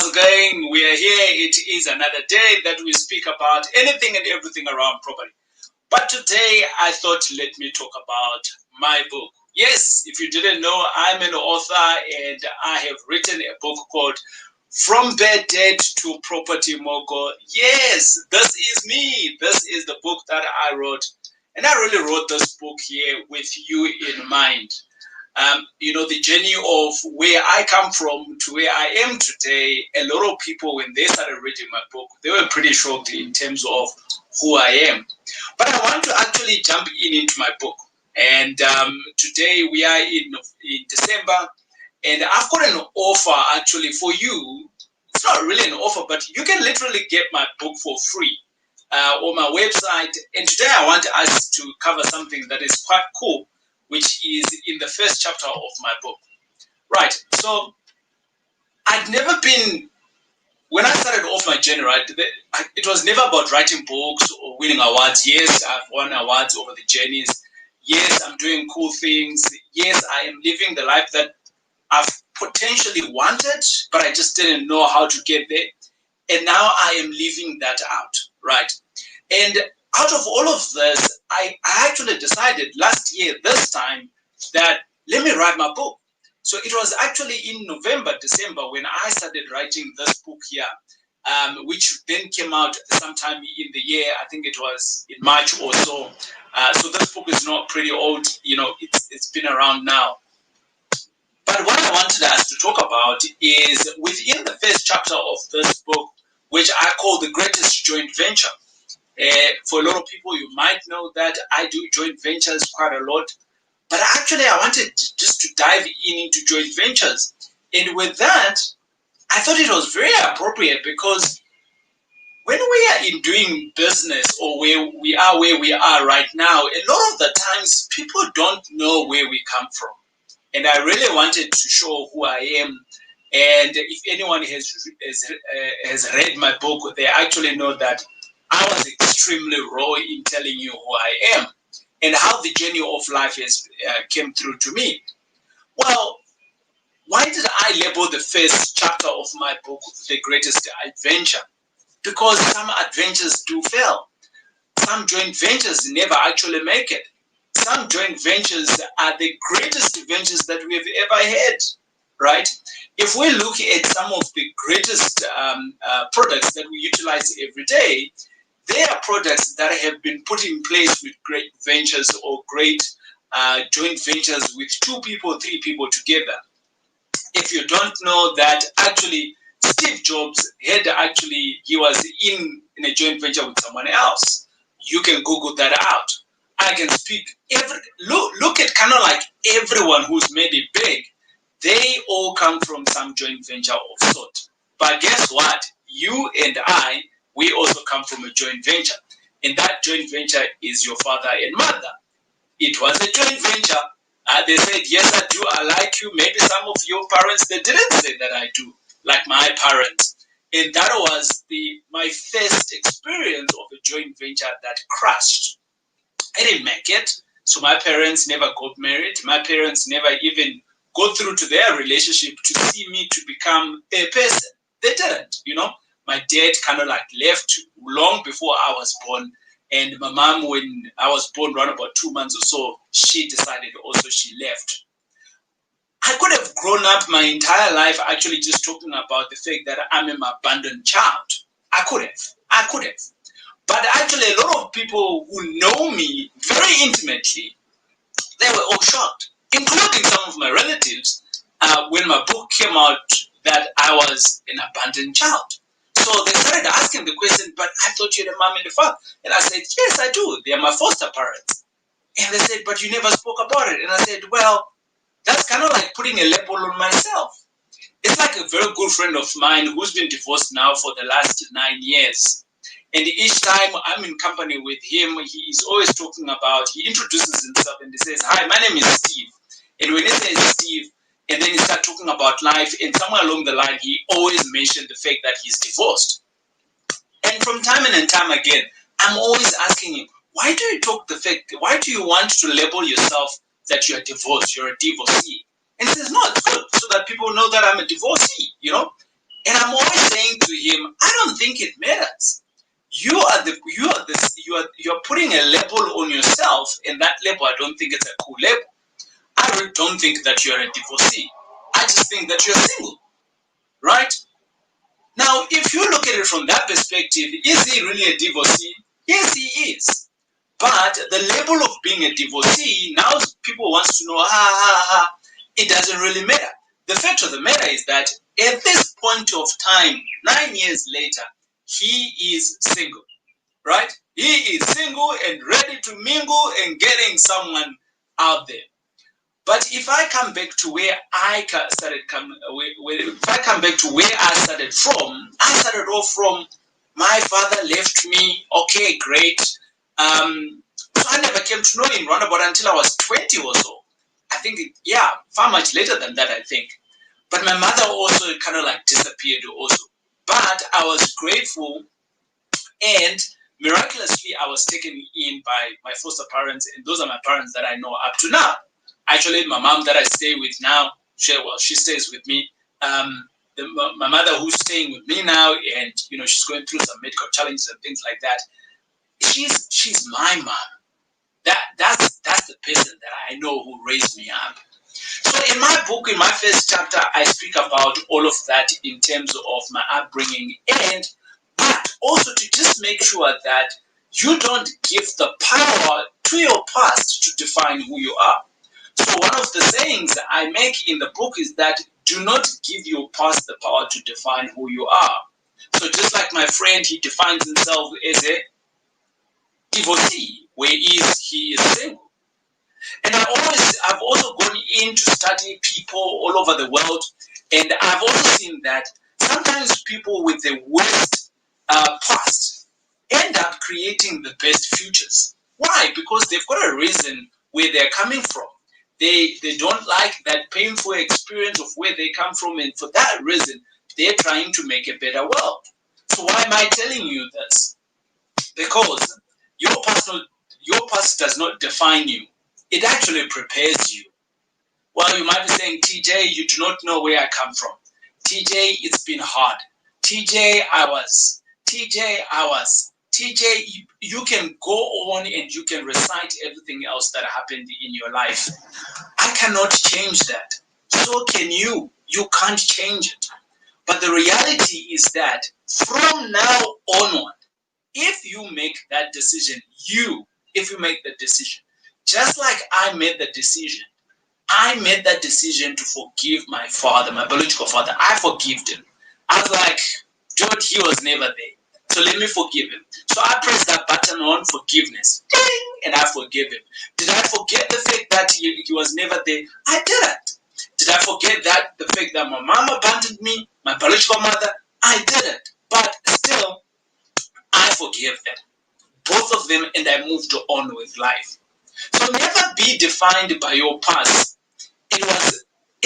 how's it going? We are here. It is another day that we speak about anything and everything around property. But today I thought, let me talk about my book. Yes, if you didn't know, I'm an author and I have written a book called From Bad Debt to Property Mogul. Yes, this is me. This is the book that I wrote. And I really wrote this book here with you in mind. The journey of where I come from to where I am today, a lot of people, when they started reading my book, they were pretty shocked in terms of who I am. But I want to actually jump into my book. And today we are in December, and I've got an offer actually for you. It's not really an offer, but you can literally get my book for free on my website. And today I want us to cover something that is quite cool, which is in the first chapter of my book. Right, so I'd never been, when I started off my journey, right, it was never about writing books or winning awards. Yes, I've won awards over the journeys. Yes, I'm doing cool things. Yes, I am living the life that I've potentially wanted, but I just didn't know how to get there. And now I am living that out, right? And out of all of this, I actually decided last year, this time, that let me write my book. So it was actually in November, December, when I started writing this book here, which then came out sometime in the year. I think it was in March or so. So this book is not pretty old. It's been around now. But what I wanted us to talk about is within the first chapter of this book, which I call the greatest joint venture. For a lot of people, you might know that I do joint ventures quite a lot. But actually, I wanted just to dive into joint ventures. And with that, I thought it was very appropriate because when we are in doing business or where we are right now, a lot of the times people don't know where we come from. And I really wanted to show who I am. And if anyone has read my book, they actually know that I was extremely raw in telling you who I am and how the journey of life has came through to me. Well, why did I label the first chapter of my book the greatest adventure? Because some adventures do fail. Some joint ventures never actually make it. Some joint ventures are the greatest ventures that we have ever had, right? If we look at some of the greatest products that we utilize every day, they are products that have been put in place with great ventures or great joint ventures with 2 people, 3 people together. If you don't know that, actually, Steve Jobs he was in a joint venture with someone else. You can Google that out. I can speak, look at kind of like everyone who's made it big. They all come from some joint venture of sort. But guess what? You and I, we also come from a joint venture. And that joint venture is your father and mother. It was a joint venture. They said, yes, I do. I like you. Maybe some of your parents, they didn't say that I do, like my parents. And that was my first experience of a joint venture that crashed. I didn't make it. So my parents never got married. My parents never even go through to their relationship to see me to become a person. They didn't, My dad kind of like left long before I was born. And my mom, when I was born around about 2 months or so, she decided also she left. I could have grown up my entire life actually just talking about the fact that I'm an abandoned child. I could have. But actually, a lot of people who know me very intimately, they were all shocked, including some of my relatives, when my book came out that I was an abandoned child. So they started asking the question, but I thought you had a mom and a father. And I said, yes, I do. They are my foster parents. And they said, but you never spoke about it. And I said, well, that's kind of like putting a label on myself. It's like a very good friend of mine who's been divorced now for the last 9 years. And each time I'm in company with him, he is always talking about, he introduces himself and he says, hi, my name is Steve. And when he says Steve, and then he starts talking about life, and somewhere along the line, he always mentioned the fact that he's divorced. And from time and time again, I'm always asking him, why do you want to label yourself that you're divorced, you're a divorcee? And he says, no, it's good, so that people know that I'm a divorcee, And I'm always him, I don't think it matters. You're putting a label on yourself, and that label, I don't think it's a cool label. I really don't think that you're a divorcee. I just think that you're single, right? Now, if you look at it from that perspective, is he really a divorcee? Yes, he is. But the label of being a divorcee, now people want to know, it doesn't really matter. The fact of the matter is that at this point of time, 9 years later, he is single, right? He is single and ready to mingle and getting someone out there. But if I come back to where I started, if I come back to where I started off from my father left me. Okay, great. So I never came to know him round about until I was 20 or so. I think, far much later than that, I think. But my mother also kind of like disappeared also. But I was grateful, and miraculously I was taken in by my foster parents, and those are my parents that I know up to now. Actually, my mom that I stay with now, she stays with me. My mother who's staying with me now, and she's going through some medical challenges and things like that. She's my mom. That's the person that I know who raised me up. So in my book, in my first chapter, I speak about all of that in terms of my upbringing, but also to just make sure that you don't give the power to your past to define who you are. So one of the sayings I make in the book is that do not give your past the power to define who you are. So just like my friend, he defines himself as a divorcee, where he is single. And I've also gone in to study people all over the world, and I've also seen that sometimes people with the worst past end up creating the best futures. Why? Because they've got a reason where they're coming from. They don't like that painful experience of where they come from, and for that reason, they're trying to make a better world. So why am I telling you this? Because your past does not define you. It actually prepares you. Well, you might be saying, TJ, you do not know where I come from. TJ, it's been hard. TJ, I was. TJ, you can go on and you can recite everything else that happened in your life. I cannot change that. So can you. You can't change it. But the reality is that from now onward, if you make that decision, just like I made that decision to forgive my father, my biological father. I forgave him. I was like, dude, he was never there. So let me forgive him. So I pressed that button on forgiveness. Ding! And I forgave him. Did I forget the fact that he was never there? I didn't. Did I forget that the fact that my mom abandoned me, my biological mother? I didn't. But still, I forgave them. Both of them, and I moved on with life. So never be defined by your past. It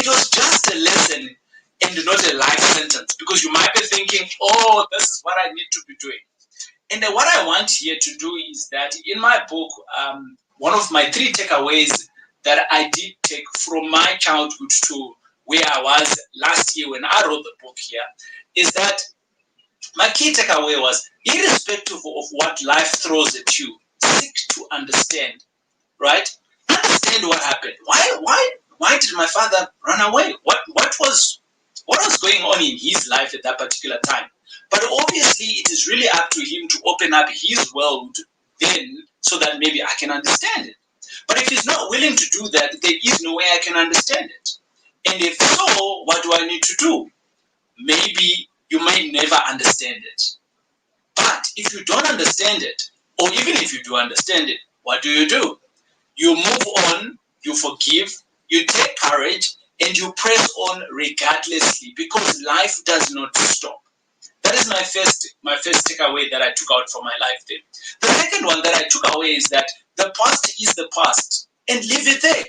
was just a lesson and not a life sentence, because you might be thinking, oh, this is what I need to be doing. And what I want here to do is that in my book, one of my 3 takeaways that I did take from my childhood to where I was last year when I wrote the book here is that my key takeaway was, irrespective of what life throws at you, seek to understand, right? Understand what happened. Why did my father run away? What was going on in his life at that particular time? But obviously, it is really up to him to open up his world then, so that maybe I can understand it. But if he's not willing to do that, there is no way I can understand it. And if so, what do I need to do? Maybe you may never understand it. But if you don't understand it, or even if you do understand it, what do? You move on, you forgive, you take courage, and you press on regardlessly, because life does not stop. That is my first takeaway that I took out from my life then. The second one that I took away is that the past is the past, and leave it there.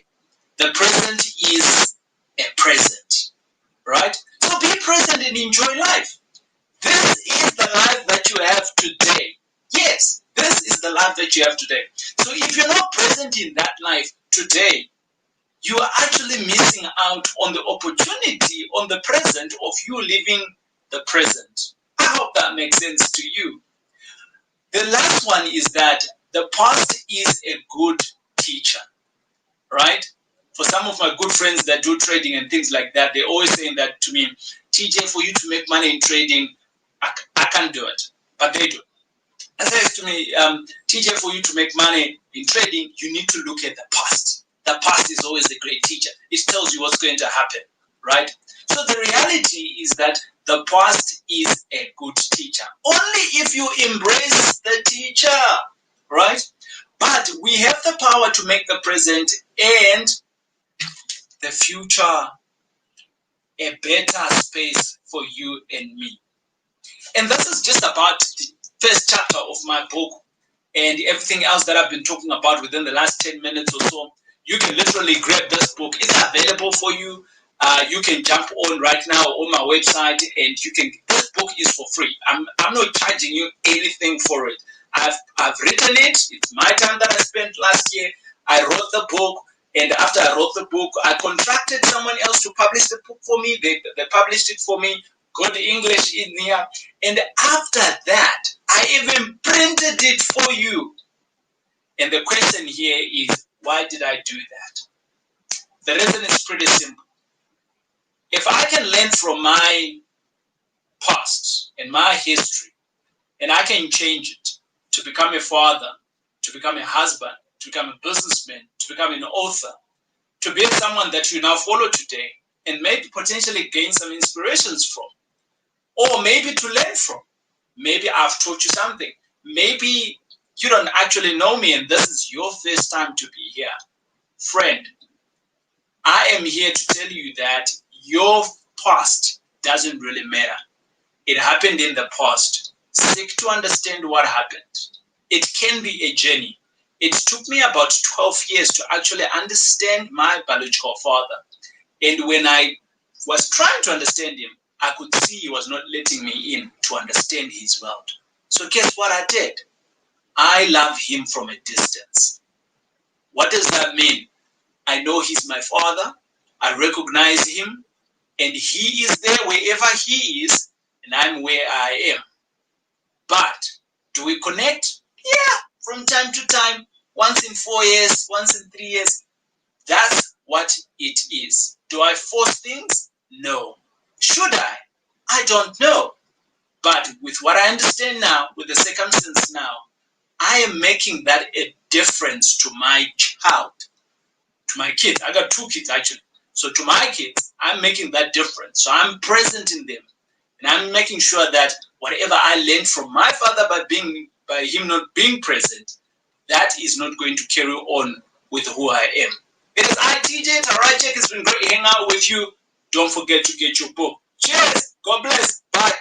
The present is a present, right? So be present and enjoy life. This is the life that you have today. Yes, this is the life that you have today. So if you're not present in that life today, you are actually missing out on the opportunity, on the present of you living the present. I hope that makes sense to you. The last one is that the past is a good teacher, right? For some of my good friends that do trading and things like that, they're always saying that to me, TJ, for you to make money in trading, I can't do it, but they do. And says to me, TJ, for you to make money in trading, you need to look at the past. The past is always a great teacher. It tells you what's going to happen, right? So the reality is that the past is a good teacher. Only if you embrace the teacher, right? But we have the power to make the present and the future a better space for you and me. And this is just about the first chapter of my book and everything else that I've been talking about within the last 10 minutes or so. You can literally grab this book. It's available for you. You can jump on right now on my website and you can, this book is for free. I'm not charging you anything for it. I've written it. It's my time that I spent last year. I wrote the book. And after I wrote the book, I contracted someone else to publish the book for me. They published it for me. Got English in here. And after that, I even printed it for you. And the question here is, why did I do that? The reason is pretty simple. If I can learn from my past and my history, and I can change it to become a father, to become a husband, to become a businessman, to become an author, to be someone that you now follow today, and maybe potentially gain some inspirations from, or maybe to learn from. Maybe I've taught you something. Maybe you don't actually know me and this is your first time to be here. Friend, I am here to tell you that your past doesn't really matter. It happened in the past. Seek to understand what happened. It can be a journey. It took me about 12 years to actually understand my biological father. And when I was trying to understand him, I could see he was not letting me in to understand his world. So guess what I did? I love him from a distance. What does that mean? I know he's my father. I recognize him. And he is there wherever he is. And I'm where I am. But do we connect? Yeah, from time to time. Once in 4 years, once in 3 years. That's what it is. Do I force things? No. Should I? I don't know. But with what I understand now, with the circumstance now, I am making that a difference to my child, to my kids. I got 2 kids actually. So to my kids, I'm making that difference. So I'm present in them. And I'm making sure that whatever I learned from my father by him not being present, that is not going to carry on with who I am. It is I, TJ Taurai. It's been great hanging out with you. Don't forget to get your book. Cheers. God bless. Bye.